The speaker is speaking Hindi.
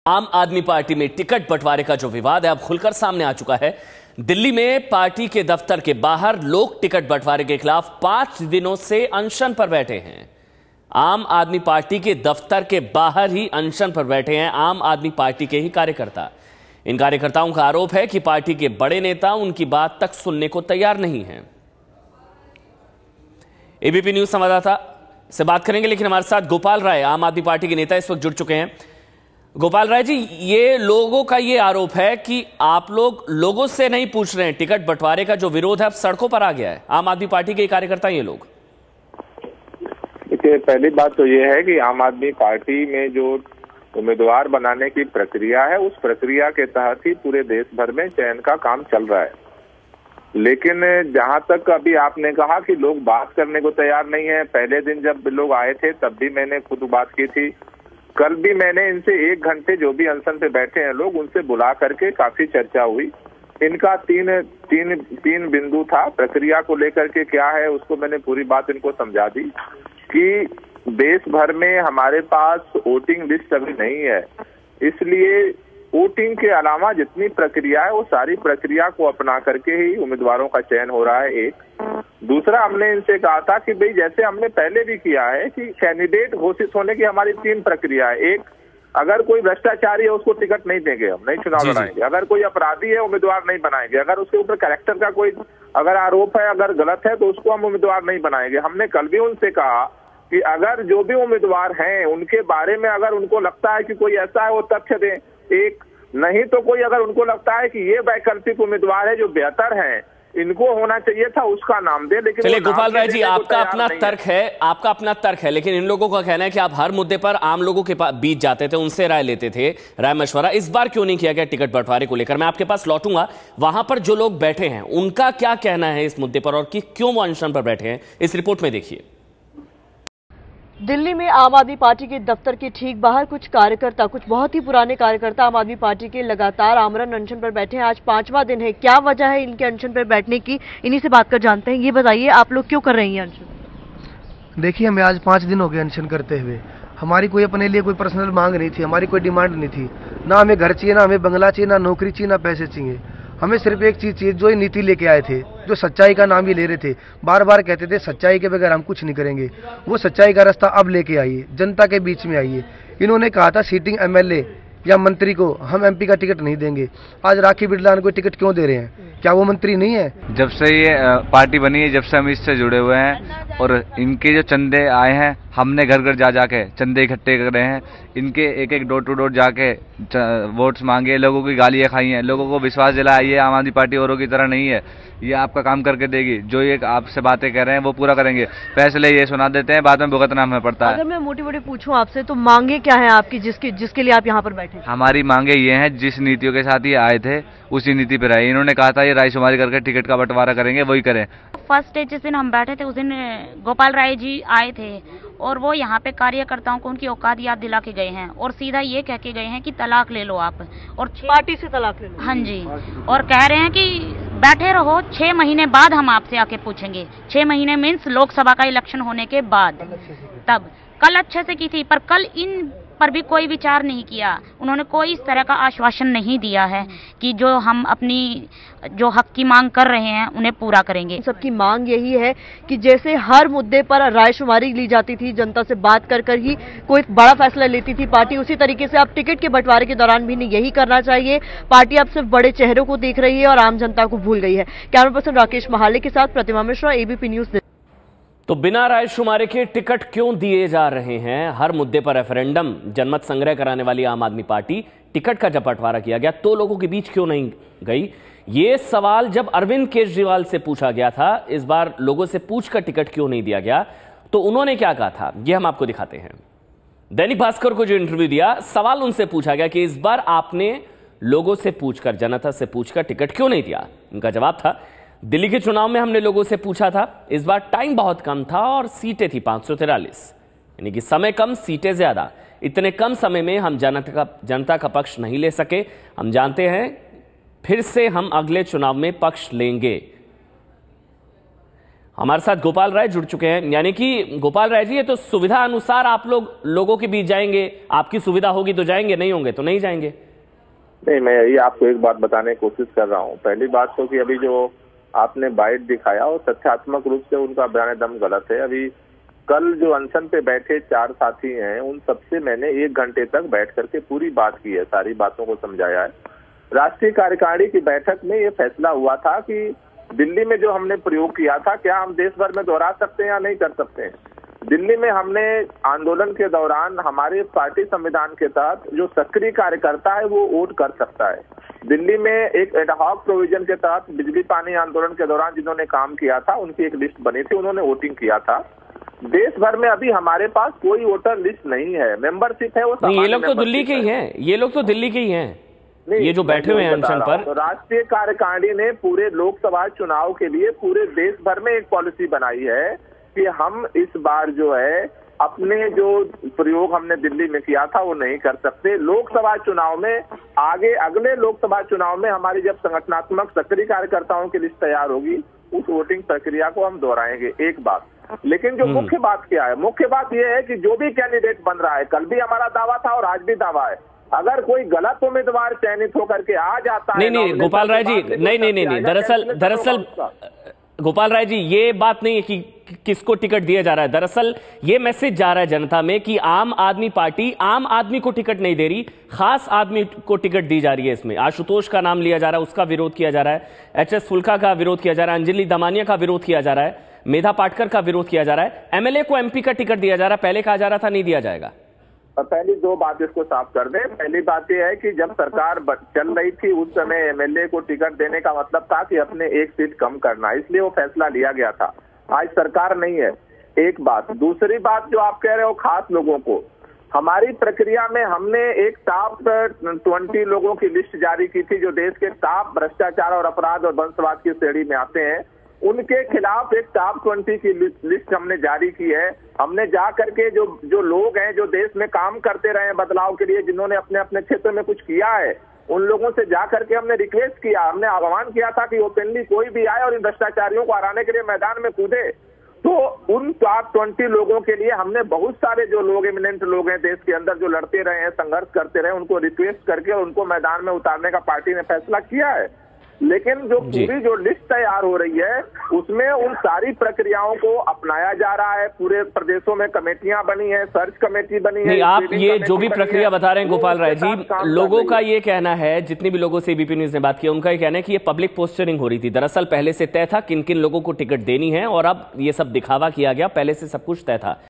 आम आदमी पार्टी में टिकट बंटवारे का जो विवाद है अब खुलकर सामने आ चुका है। दिल्ली में पार्टी के दफ्तर के बाहर लोग टिकट बंटवारे के खिलाफ 5 दिनों से अनशन पर बैठे हैं। आम आदमी पार्टी के दफ्तर के बाहर ही अनशन पर बैठे हैं आम आदमी पार्टी के ही कार्यकर्ता। इन कार्यकर्ताओं का आरोप है कि पार्टी के बड़े नेता उनकी बात तक सुनने को तैयार नहीं हैं। एबीपी न्यूज संवाददाता से बात करेंगे, लेकिन हमारे साथ गोपाल राय आम आदमी पार्टी के नेता इस वक्त जुड़ चुके हैं। गोपाल राय जी, ये लोगों का ये आरोप है कि आप लोग लोगों से नहीं पूछ रहे हैं, टिकट बंटवारे का जो विरोध है अब सड़कों पर आ गया है। आम आदमी पार्टी के कार्यकर्ता ये लोग। देखिए, पहली बात तो ये है कि आम आदमी पार्टी में जो उम्मीदवार बनाने की प्रक्रिया है उस प्रक्रिया के तहत ही पूरे देश भर में चयन का काम चल रहा है। लेकिन जहां तक अभी आपने कहा कि लोग बात करने को तैयार नहीं है, पहले दिन जब लोग आए थे तब भी मैंने खुद बात की थी। कल भी मैंने इनसे 1 घंटे जो भी अनशन पे बैठे हैं लोग, उनसे बुला करके काफी चर्चा हुई। इनका तीन बिंदु था प्रक्रिया को लेकर के, क्या है उसको मैंने पूरी बात इनको समझा दी कि देश भर में हमारे पास वोटिंग लिस्ट अभी नहीं है, इसलिए वोटिंग के अलावा जितनी प्रक्रिया है वो सारी प्रक्रिया को अपना करके ही उम्मीदवारों का चयन हो रहा है। एक दूसरा, हमने इनसे कहा था कि भाई जैसे हमने पहले भी किया है कि कैंडिडेट घोषित होने की हमारी 3 प्रक्रिया है। एक, अगर कोई भ्रष्टाचारी है उसको टिकट नहीं देंगे, हम नहीं चुनाव लड़ाएंगे। अगर कोई अपराधी है उम्मीदवार नहीं बनाएंगे। अगर उसके ऊपर कैरेक्टर का कोई अगर आरोप है, अगर गलत है तो उसको हम उम्मीदवार नहीं बनाएंगे। हमने कल भी उनसे कहा कि अगर जो भी उम्मीदवार हैं उनके बारे में अगर उनको लगता है कि कोई ऐसा है वो तथ्य दें, एक नहीं तो कोई अगर उनको लगता है कि ये वैकल्पिक उम्मीदवार है जो बेहतर है, इनको होना चाहिए था, उसका नाम दे। लेकिन चलिए गोपाल राय जी, आपका अपना तर्क है, लेकिन इन लोगों का कहना है कि आप हर मुद्दे पर आम लोगों के बीच जाते थे, उनसे राय लेते थे, राय मशवरा। इस बार क्यों नहीं किया गया टिकट बंटवारे को लेकर? मैं आपके पास लौटूंगा। वहां पर जो लोग बैठे हैं उनका क्या कहना है इस मुद्दे पर और कि क्यों वो अनशन पर बैठे हैं, इस रिपोर्ट में देखिए। दिल्ली में आम आदमी पार्टी के दफ्तर के ठीक बाहर कुछ कार्यकर्ता, कुछ बहुत ही पुराने कार्यकर्ता आम आदमी पार्टी के लगातार आमरण अनशन पर बैठे हैं। आज 5वां दिन है। क्या वजह है इनके अनशन पर बैठने की, इन्हीं से बात कर जानते हैं। ये बताइए, आप लोग क्यों कर रहे हैं अनशन? देखिए, हमें आज 5 दिन हो गए अनशन करते हुए। हमारी कोई अपने लिए कोई पर्सनल मांग नहीं थी, हमारी कोई डिमांड नहीं थी। ना हमें घर चाहिए, ना हमें बंगला चाहिए, ना नौकरी चाहिए, ना पैसे चाहिए। हमें सिर्फ एक चीज चाहिए, जो ये नीति लेके आए थे, जो सच्चाई का नाम ही ले रहे थे, बार बार कहते थे सच्चाई के बगैर हम कुछ नहीं करेंगे। वो सच्चाई का रास्ता अब लेके आइए, जनता के बीच में आइए। इन्होंने कहा था सीटिंग एमएलए या मंत्री को हम एमपी का टिकट नहीं देंगे। आज राखी बिरलान को टिकट क्यों दे रहे हैं? क्या वो मंत्री नहीं है? जब से ये पार्टी बनी है, जब से हम इससे जुड़े हुए हैं और इनके जो चंदे आए हैं, हमने घर घर जा जाके चंदे इकट्ठे कर रहे हैं। इनके एक डोर टू डोर जाके वोट्स मांगे, लोगों की गालियां खाई हैं, लोगों को विश्वास दिलाया ये आम आदमी पार्टी औरों की तरह नहीं है, ये आपका काम करके देगी। जो ये आपसे बातें कह रहे हैं वो पूरा करेंगे। फैसले ये सुना देते हैं, बाद में भुगतना हमें पड़ता है। अगर मैं मोटी मोटी पूछूं आपसे, तो मांगे क्या है आपकी जिसके लिए आप यहाँ पर बैठे? हमारी मांगे ये हैं, जिस नीतियों के साथ ये आए थे उसी नीति पर आए। इन्होंने कहा था ये रायशुमारी करके टिकट का बंटवारा करेंगे, वही करें। फर्स्ट डे जिस दिन हम बैठे थे उस दिन गोपाल राय जी आए थे और वो यहाँ पे कार्यकर्ताओं को उनकी औकात याद दिला के गए हैं और सीधा ये कह के गए हैं कि तलाक ले लो आप, और पार्टी से तलाक ले लो। हाँ जी, और कह रहे हैं कि बैठे रहो, 6 महीने बाद हम आपसे आके पूछेंगे। 6 महीने मीन्स लोकसभा का इलेक्शन होने के बाद। तब कल अच्छे से की थी, पर कल इन पर भी कोई विचार नहीं किया। उन्होंने कोई इस तरह का आश्वासन नहीं दिया है कि जो हम अपनी जो हक की मांग कर रहे हैं उन्हें पूरा करेंगे। सबकी मांग यही है कि जैसे हर मुद्दे पर रायशुमारी ली जाती थी, जनता से बात कर ही कोई बड़ा फैसला लेती थी पार्टी, उसी तरीके से अब टिकट के बंटवारे के दौरान भी यही करना चाहिए। पार्टी अब सिर्फ बड़े चेहरों को देख रही है और आम जनता को भूल गई है। कैमरा पर्सन राकेश महाले के साथ प्रतिमा मिश्रा, एबीपी न्यूज। तो बिना रायशुमारी के टिकट क्यों दिए जा रहे हैं? हर मुद्दे पर रेफरेंडम, जनमत संग्रह कराने वाली आम आदमी पार्टी टिकट का जब बंटवारा किया गया तो लोगों के बीच क्यों नहीं गई? ये सवाल जब अरविंद केजरीवाल से पूछा गया था, इस बार लोगों से पूछकर टिकट क्यों नहीं दिया गया, तो उन्होंने क्या कहा था ये हम आपको दिखाते हैं। दैनिक भास्कर को जो इंटरव्यू दिया, सवाल उनसे पूछा गया कि इस बार आपने लोगों से पूछकर, जनता से पूछकर टिकट क्यों नहीं दिया? उनका जवाब था, दिल्ली के चुनाव में हमने लोगों से पूछा था, इस बार टाइम बहुत कम था और सीटें थी 543, यानी कि समय कम सीटें ज्यादा। इतने कम समय में हम जनता का पक्ष नहीं ले सके। हम जानते हैं फिर से हम अगले चुनाव में पक्ष लेंगे। हमारे साथ गोपाल राय जुड़ चुके हैं। यानी कि गोपाल राय जी, ये तो सुविधा अनुसार आप लोगों के बीच जाएंगे, आपकी सुविधा होगी तो जाएंगे, नहीं होंगे तो नहीं जाएंगे। नहीं, मैं यही आपको एक बात बताने की कोशिश कर रहा हूँ। पहली बात तो कि अभी जो आपने बाइट दिखाया और तथ्यात्मक रूप से उनका बयान एकदम गलत है। अभी कल जो अनशन पे बैठे 4 साथी हैं, उन सबसे मैंने 1 घंटे तक बैठ करके पूरी बात की है, सारी बातों को समझाया है। राष्ट्रीय कार्यकारिणी की बैठक में ये फैसला हुआ था कि दिल्ली में जो हमने प्रयोग किया था, क्या हम देश भर में दोहरा सकते हैं या नहीं कर सकते हैं। दिल्ली में हमने आंदोलन के दौरान हमारे पार्टी संविधान के तहत जो सक्रिय कार्यकर्ता है वो वोट कर सकता है। दिल्ली में एक एडहॉक प्रोविजन के तहत बिजली पानी आंदोलन के दौरान जिन्होंने काम किया था उनकी एक लिस्ट बनी थी, उन्होंने वोटिंग किया था। देश भर में अभी हमारे पास कोई वोटर लिस्ट नहीं है, मेंबरशिप है वो। ये लोग तो दिल्ली के ही हैं, ये लोग तो दिल्ली के ही हैं, ये जो बैठे हुए हैं अनशन पर। तो राष्ट्रीय कार्यकारिणी ने पूरे लोकसभा चुनाव के लिए पूरे देश भर में एक पॉलिसी बनाई है कि हम इस बार जो है अपने जो प्रयोग हमने दिल्ली में किया था वो नहीं कर सकते। लोकसभा चुनाव में आगे अगले लोकसभा चुनाव में हमारी जब संगठनात्मक सक्रिय कार्यकर्ताओं की लिस्ट तैयार होगी उस वोटिंग प्रक्रिया को हम दोहराएंगे। एक बात, लेकिन जो मुख्य बात क्या है, मुख्य बात यह है कि जो भी कैंडिडेट बन रहा है, कल भी हमारा दावा था और आज भी दावा है, अगर कोई गलत उम्मीदवार चयनित होकर के आ जाता है। नहीं गोपाल राय जी, नहीं, दरअसल गोपाल राय जी, ये बात नहीं है कि किसको टिकट दिया जा रहा है। दरअसल ये मैसेज जा रहा है जनता में कि आम आदमी पार्टी आम आदमी को टिकट नहीं दे रही, खास आदमी को टिकट दी जा रही है। इसमें आशुतोष का नाम लिया जा रहा है, उसका विरोध किया जा रहा है, एचएस फुल्का का विरोध किया जा रहा है, अंजलि दमानिया का विरोध किया जा रहा है, मेधा पाटकर का विरोध किया जा रहा है, एमएलए को एमपी का टिकट दिया जा रहा है। पहले कहा जा रहा था नहीं दिया जाएगा। पहली 2 बात इसको साफ कर दें। पहली बात यह है कि जब सरकार चल रही थी उस समय एमएलए को टिकट देने का मतलब था कि अपने 1 सीट कम करना, इसलिए वो फैसला लिया गया था। आज सरकार नहीं है, एक बात। दूसरी बात जो आप कह रहे हो खास लोगों को, हमारी प्रक्रिया में हमने एक टॉप 20 लोगों की लिस्ट जारी की थी जो देश के टॉप भ्रष्टाचार और अपराध और वंशवाद की श्रेणी में आते हैं। उनके खिलाफ एक टॉप 20 की लिस्ट हमने जारी की है। हमने जा करके जो लोग हैं जो देश में काम करते रहे हैं बदलाव के लिए, जिन्होंने अपने अपने क्षेत्र में कुछ किया है, उन लोगों से जा करके हमने रिक्वेस्ट किया, हमने आह्वान किया था कि ओपनली कोई भी आए और इन भ्रष्टाचारियों को हराने के लिए मैदान में कूदे। तो उन टॉप 20 लोगों के लिए हमने बहुत सारे जो लोग एमिनेंट लोग हैं देश के अंदर जो लड़ते रहे हैं, संघर्ष करते रहे, उनको रिक्वेस्ट करके उनको मैदान में उतारने का पार्टी ने फैसला किया है। लेकिन जो पूरी जो लिस्ट तैयार हो रही है उसमें उन सारी प्रक्रियाओं को अपनाया जा रहा है। पूरे प्रदेशों में कमेटियां बनी है, सर्च कमेटी बनी है। आप ये जो भी प्रक्रिया बता रहे हैं गोपाल राय जी, लोगों का ये कहना है, जितनी भी लोगों से एबीपी न्यूज ने बात की, उनका ये कहना है कि ये पब्लिक पोस्टरिंग हो रही थी। दरअसल पहले से तय था किन किन लोगों को टिकट देनी है और अब ये सब दिखावा किया गया, पहले से सब कुछ तय था।